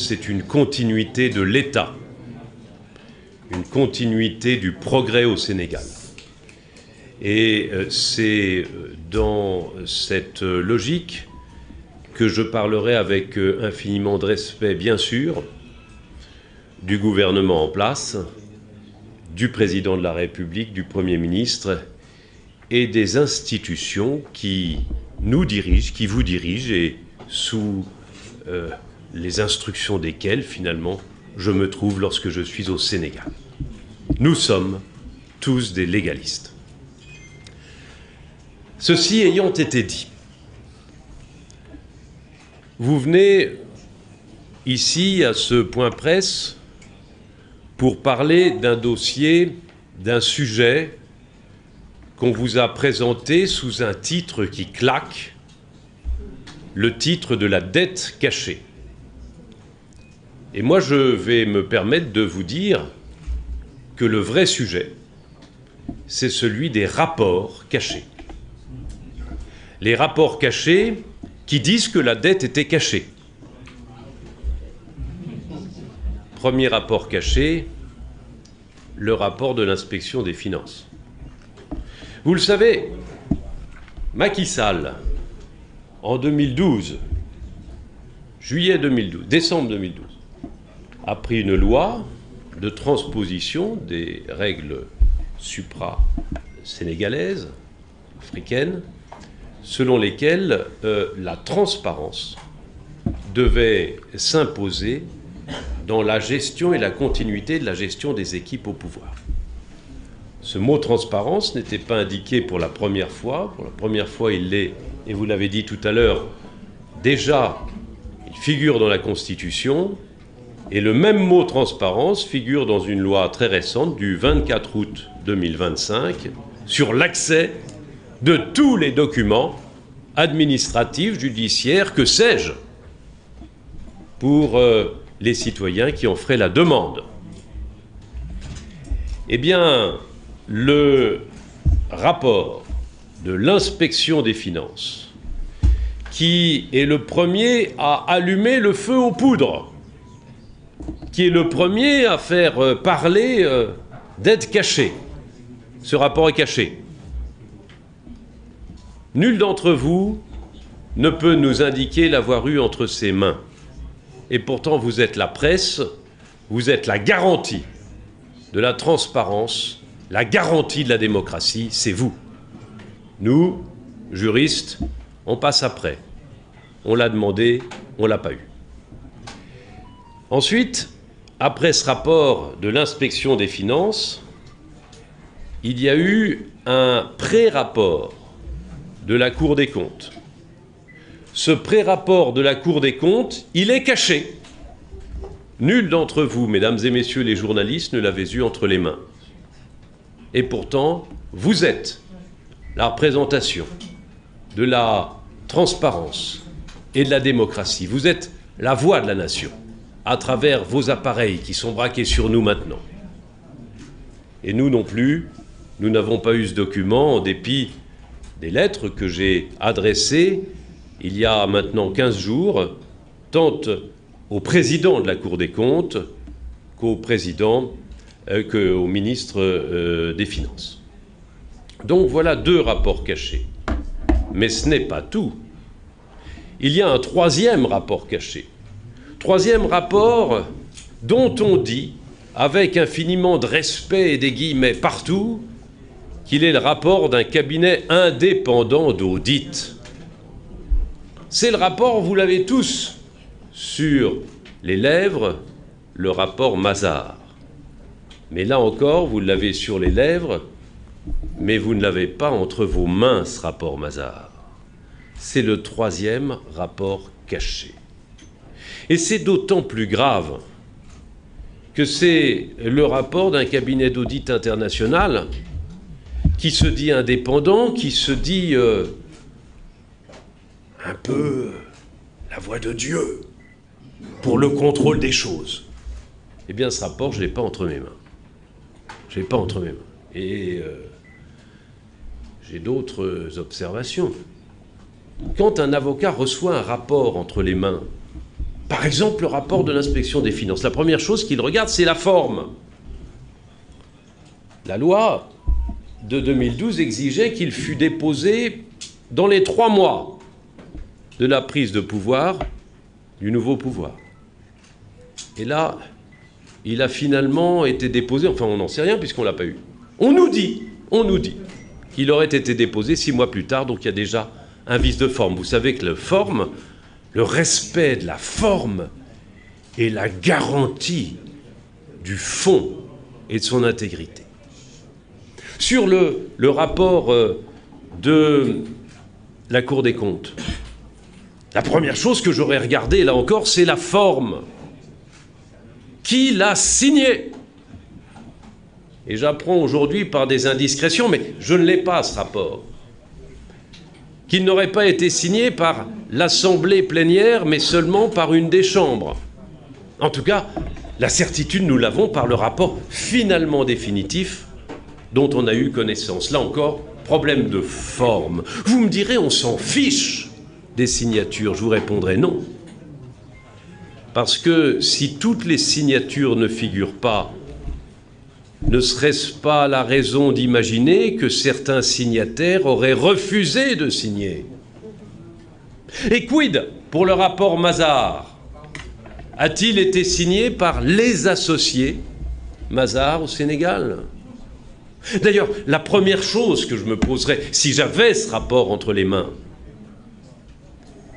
c'est une continuité de l'État, une continuité du progrès au Sénégal. Et c'est dans cette logique que je parlerai avec infiniment de respect, bien sûr, du gouvernement en place, du président de la République, du Premier ministre et des institutions qui nous dirigent, qui vous dirigent et sous les instructions desquelles, finalement, je me trouve lorsque je suis au Sénégal. Nous sommes tous des légalistes. Ceci ayant été dit, vous venez ici, à ce point presse, pour parler d'un dossier, d'un sujet qu'on vous a présenté sous un titre qui claque, le titre de la dette cachée. Et moi, je vais me permettre de vous dire que le vrai sujet, c'est celui des rapports cachés. Les rapports cachés qui disent que la dette était cachée. Premier rapport caché, le rapport de l'inspection des finances. Vous le savez, Macky Sall, en 2012, juillet 2012, décembre 2012, a pris une loi de transposition des règles supra-sénégalaises, africaines, selon lesquelles la transparence devait s'imposer dans la gestion et la continuité de la gestion des équipes au pouvoir. Ce mot transparence n'était pas indiqué pour la première fois. Pour la première fois, il l'est, et vous l'avez dit tout à l'heure, déjà, il figure dans la Constitution, et le même mot transparence figure dans une loi très récente du 24 août 2025 sur l'accès de tous les documents administratifs, judiciaires, que sais-je, pour les citoyens qui en feraient la demande. Eh bien, le rapport de l'inspection des finances, qui est le premier à allumer le feu aux poudres, qui est le premier à faire parler d'aide cachée, ce rapport est caché. Nul d'entre vous ne peut nous indiquer l'avoir eu entre ses mains. Et pourtant, vous êtes la presse, vous êtes la garantie de la transparence, la garantie de la démocratie, c'est vous. Nous, juristes, on passe après. On l'a demandé, on ne l'a pas eu. Ensuite, après ce rapport de l'inspection des finances, il y a eu un pré-rapport de la Cour des comptes. Ce pré-rapport de la Cour des comptes, il est caché. Nul d'entre vous, mesdames et messieurs les journalistes, ne l'avait eu entre les mains. Et pourtant, vous êtes la représentation de la transparence et de la démocratie. Vous êtes la voix de la nation, à travers vos appareils qui sont braqués sur nous maintenant. Et nous non plus, nous n'avons pas eu ce document en dépit des lettres que j'ai adressées il y a maintenant 15 jours, tant au président de la Cour des comptes qu'au ministre des Finances. Donc voilà 2 rapports cachés. Mais ce n'est pas tout. Il y a un 3e rapport caché. 3e rapport dont on dit, avec infiniment de respect et des guillemets partout, qu'il est le rapport d'un cabinet indépendant d'audit. C'est le rapport, vous l'avez tous sur les lèvres, le rapport Mazars. Mais là encore, vous l'avez sur les lèvres, mais vous ne l'avez pas entre vos mains, ce rapport Mazars. C'est le 3e rapport caché. Et c'est d'autant plus grave que c'est le rapport d'un cabinet d'audit international qui se dit indépendant, qui se dit un peu la voix de Dieu pour le contrôle des choses. Eh bien, ce rapport, je ne l'ai pas entre mes mains. Je ne l'ai pas entre mes mains. Et j'ai d'autres observations. Quand un avocat reçoit un rapport entre les mains, Par exemple, le rapport de l'inspection des finances. La première chose qu'il regarde, c'est la forme. La loi de 2012 exigeait qu'il fût déposé dans les 3 mois de la prise de pouvoir du nouveau pouvoir. Et là, il a finalement été déposé, enfin on n'en sait rien puisqu'on ne l'a pas eu. On nous dit qu'il aurait été déposé 6 mois plus tard, donc il y a déjà un vice de forme. Vous savez que le respect de la forme est la garantie du fond et de son intégrité. Sur le rapport de la Cour des comptes, la première chose que j'aurais regardée, là encore, c'est la forme. Qui l'a signé? Et j'apprends aujourd'hui par des indiscrétions, mais je ne l'ai pas, ce rapport, qu'il n'aurait pas été signé par l'Assemblée plénière, mais seulement par une des chambres. En tout cas, la certitude, nous l'avons par le rapport finalement définitif dont on a eu connaissance. Là encore, problème de forme. Vous me direz, on s'en fiche des signatures. Je vous répondrai non. Parce que si toutes les signatures ne figurent pas, ne serait-ce pas la raison d'imaginer que certains signataires auraient refusé de signer? Et quid pour le rapport Mazars? A-t-il été signé par les associés Mazars au Sénégal? D'ailleurs, la première chose que je me poserais, si j'avais ce rapport entre les mains,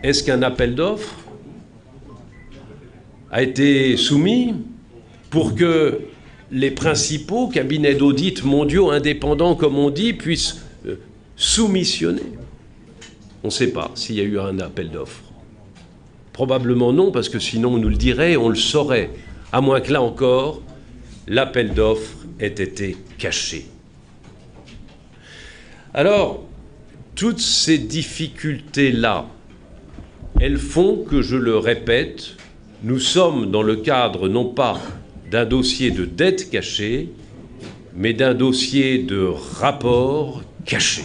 est-ce qu'un appel d'offres a été soumis pour que les principaux cabinets d'audit mondiaux indépendants, comme on dit, puissent soumissionner? On ne sait pas s'il y a eu un appel d'offres. Probablement non, parce que sinon on nous le dirait, on le saurait. À moins que là encore, l'appel d'offres ait été caché. Alors, toutes ces difficultés-là, elles font que, je le répète, nous sommes dans le cadre non pas d'un dossier de dette cachée, mais d'un dossier de rapport caché.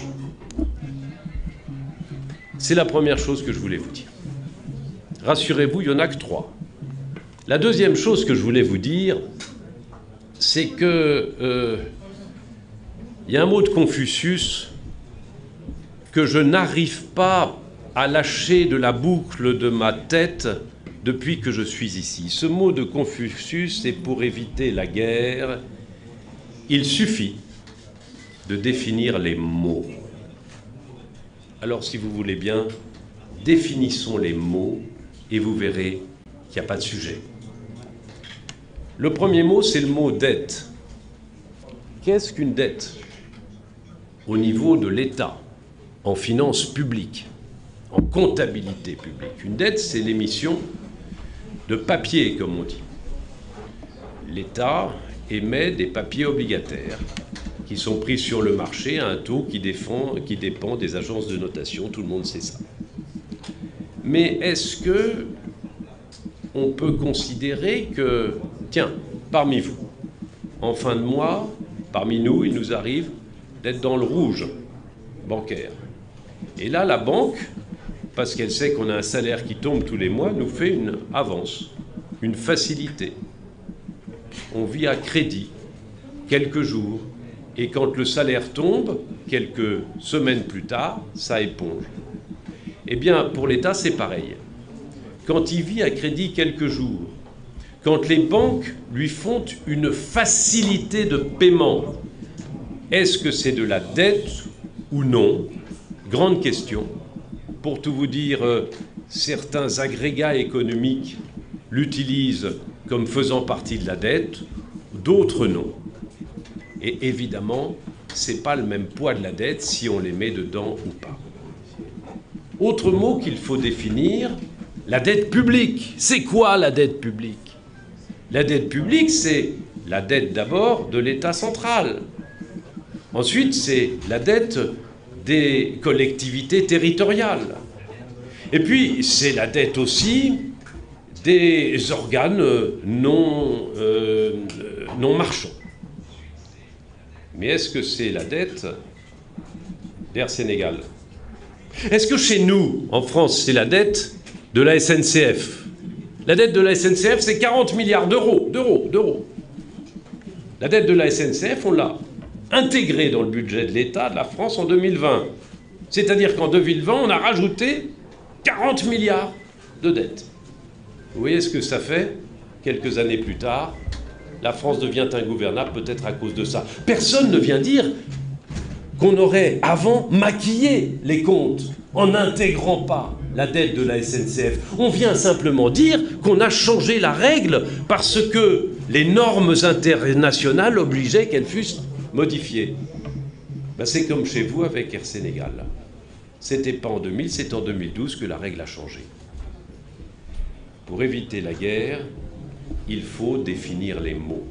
C'est la première chose que je voulais vous dire. Rassurez-vous, il n'y en a que 3. La deuxième chose que je voulais vous dire, c'est que y a un mot de Confucius que je n'arrive pas à lâcher de la boucle de ma tête depuis que je suis ici. Ce mot de Confucius, c'est pour éviter la guerre, il suffit de définir les mots. Alors, si vous voulez bien, définissons les mots et vous verrez qu'il n'y a pas de sujet. Le premier mot, c'est le mot dette. Qu'est-ce qu'une dette? Au niveau de l'État, en finances publiques, en comptabilité publique. Une dette, c'est l'émission de papier, comme on dit. L'État émet des papiers obligataires qui sont pris sur le marché à un taux qui dépend des agences de notation, tout le monde sait ça. Mais est-ce que on peut considérer que, tiens, parmi vous, en fin de mois, parmi nous, il nous arrive d'être dans le rouge bancaire. Et là, la banque, parce qu'elle sait qu'on a un salaire qui tombe tous les mois, nous fait une avance, une facilité. On vit à crédit quelques jours, et quand le salaire tombe, quelques semaines plus tard, ça éponge. Eh bien, pour l'État, c'est pareil. Quand il vit à crédit quelques jours, quand les banques lui font une facilité de paiement, est-ce que c'est de la dette ou non? Grande question. Pour tout vous dire, certains agrégats économiques l'utilisent comme faisant partie de la dette, d'autres non. Et évidemment, ce n'est pas le même poids de la dette si on les met dedans ou pas. Autre mot qu'il faut définir, la dette publique. C'est quoi la dette publique? La dette publique, c'est la dette d'abord de l'État central. Ensuite, c'est la dette des collectivités territoriales. Et puis, c'est la dette aussi des organes non marchands. Mais est-ce que c'est la dette d'Air Sénégal? Est-ce que chez nous, en France, c'est la dette de la SNCF, La dette de la SNCF, c'est 40 milliards d'euros. La dette de la SNCF, on l'a intégrée dans le budget de l'État de la France en 2020. C'est-à-dire qu'en 2020, on a rajouté 40 milliards de dettes. Vous voyez ce que ça fait? Quelques années plus tard, la France devient ingouvernable, peut-être à cause de ça. Personne ne vient dire qu'on aurait avant maquillé les comptes en n'intégrant pas la dette de la SNCF. On vient simplement dire qu'on a changé la règle parce que les normes internationales obligeaient qu'elles fussent modifiées. Ben, c'est comme chez vous avec Air Sénégal. C'était pas en 2000, c'est en 2012 que la règle a changé. Pour éviter la guerre, il faut définir les mots.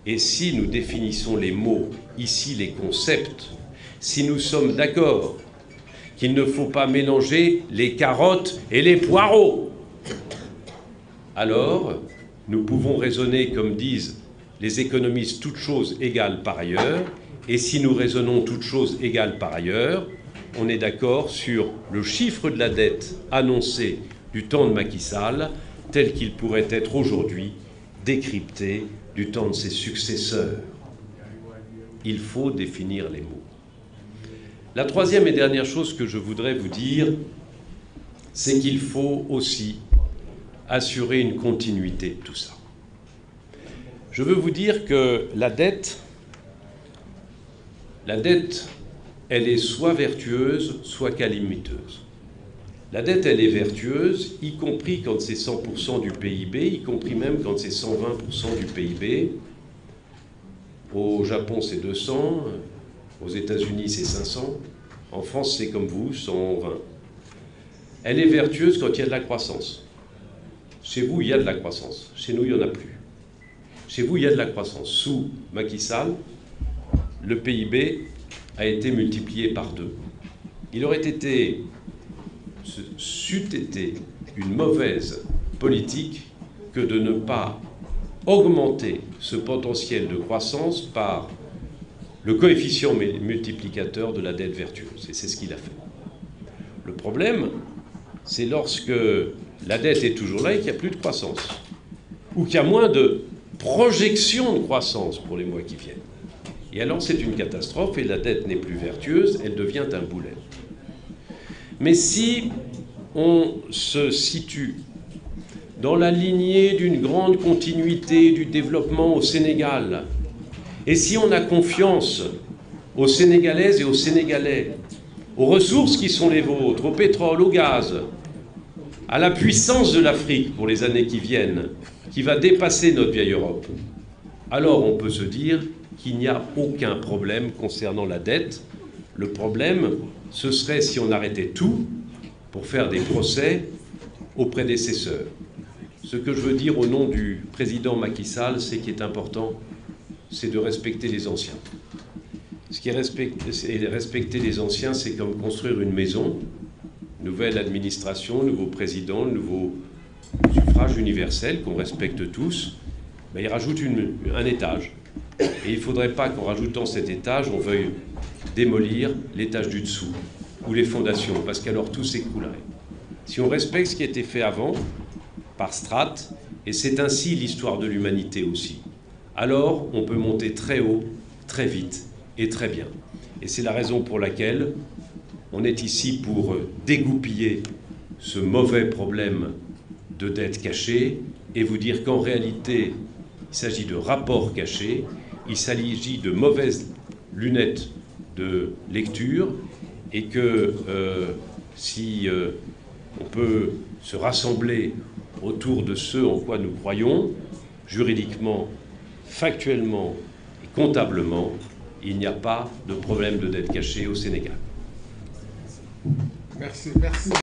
Et si nous définissons les mots, ici les concepts, si nous sommes d'accord qu'il ne faut pas mélanger les carottes et les poireaux, alors nous pouvons raisonner comme disent les économistes, toutes choses égales par ailleurs, et si nous raisonnons toutes choses égales par ailleurs, on est d'accord sur le chiffre de la dette annoncé du temps de Macky Sall, tel qu'il pourrait être aujourd'hui décrypté du temps de ses successeurs. Il faut définir les mots. La troisième et dernière chose que je voudrais vous dire, c'est qu'il faut aussi assurer une continuité de tout ça. Je veux vous dire que la dette, elle est soit vertueuse, soit calamiteuse. La dette, elle est vertueuse, y compris quand c'est 100% du PIB, y compris même quand c'est 120% du PIB. Au Japon, c'est 200, aux États-Unis, c'est 500. En France, c'est comme vous, 120. Elle est vertueuse quand il y a de la croissance. Chez vous, il y a de la croissance. Chez nous, il n'y en a plus. Chez vous, il y a de la croissance. Sous Macky Sall, le PIB a été multiplié par 2. Il aurait été, c'eût été une mauvaise politique que de ne pas augmenter ce potentiel de croissance par le coefficient multiplicateur de la dette vertueuse. Et c'est ce qu'il a fait. Le problème, c'est lorsque la dette est toujours là et qu'il n'y a plus de croissance, ou qu'il y a moins de projection de croissance pour les mois qui viennent. Et alors c'est une catastrophe et la dette n'est plus vertueuse, elle devient un boulet. Mais si on se situe dans la lignée d'une grande continuité du développement au Sénégal, et si on a confiance aux Sénégalaises et aux Sénégalais, aux ressources qui sont les vôtres, au pétrole, au gaz, à la puissance de l'Afrique pour les années qui viennent, qui va dépasser notre vieille Europe, alors on peut se dire qu'il n'y a aucun problème concernant la dette. Le problème, ce serait si on arrêtait tout pour faire des procès aux prédécesseurs. Ce que je veux dire au nom du président Macky Sall, c'est qu'il est important, c'est de respecter les anciens. Ce qui est respecter les anciens, c'est comme construire une maison, nouvelle administration, nouveau président, nouveau suffrage universel qu'on respecte tous, mais il rajoute un étage. Et il ne faudrait pas qu'en rajoutant cet étage, on veuille démolir l'étage du dessous ou les fondations, parce qu'alors tout s'écroulerait. Si on respecte ce qui a été fait avant, par strates, et c'est ainsi l'histoire de l'humanité aussi, alors on peut monter très haut, très vite et très bien. Et c'est la raison pour laquelle on est ici pour dégoupiller ce mauvais problème de dette cachée et vous dire qu'en réalité, il s'agit de rapports cachés, il s'agit de mauvaises lunettes de lecture et que si on peut se rassembler autour de ce en quoi nous croyons, juridiquement, factuellement et comptablement, il n'y a pas de problème de dette cachée au Sénégal. Merci.